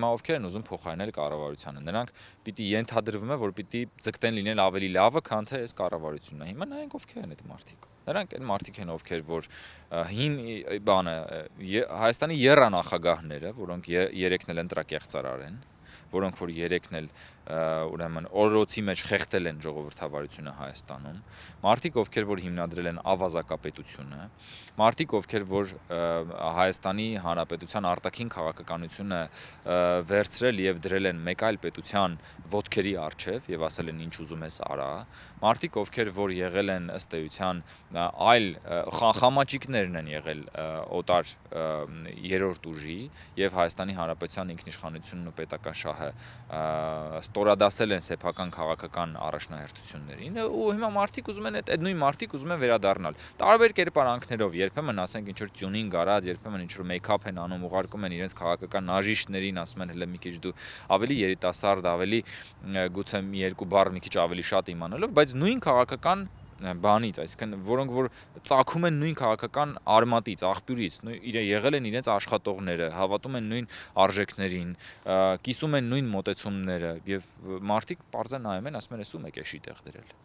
հիմա ովքեր են ուզում փոխարինել կառավարությանը, նրանք պիտի ենթադրվում է, որ պիտի ձգտեն լինել ավելի լավը, քան թե այս կառավարությունն է։ Հիմա նայենք ովքեր են այդ մարդիկ։ Նրանք այն մարդիկ են, ովքեր որ հին բանը Հայաստանի եռանախագահները, որոնք երեքն էլ ընտրակեղծարար են, որոնք որ երեքն էլ ուրեմն օրորոցի մեջ խեղդել են ժողովրդավարությունը Հայաստանում, մարդիկ, ովքեր որ հիմնադրել են ավազակապետությունը, մարդիկ, ովքեր որ Հայաստանի Հանրապետության արտաքին քաղաքականությունը վերցրել եւ դրել են մեկ այլ պետության ոտքերի առջև եւ ասել են ինչ ուզում ես արա, մարդիկ, ովքեր որ եղել են ըստ էության այլ խամաճիկներն են եղել օտար երրորդ ուժի եւ Հայաստանի Հանրապետության ինքնիշխանությունն ու պետական շահը ստորադասել են սեփական քաղաքական առաջնահերթություններին ու հիմա մարդիկ ուզում են այդ նույն մարդիկ ուզում են վերադառնալ տարբեր կերպարանքներով, երբեմն ասենք ինչ որ տյունինգ արած, երբեմն ինչ որ մեյքափ են անում, ուղարկում են իրենց քաղաքական նաժիշներին, ասում են հələ մի քիչ դու ավելի երիտասարդ, ավելի գուցե մի երկու բառ մի քիչ ավելի շատ իմանալով, բայց նույն քաղաքական բանից, այսինքն որոնք որ ծագում են նույն քաղաքական արմատից, աղբյուրից, եղել են իրենց աշխատողները, հավատում են նույն արժեքներին, կիսում են նույն մոտեցումները եւ մարդիկ պարզեն նայում են, ասում են, «Էս ում եք էշի տեղ դրել»։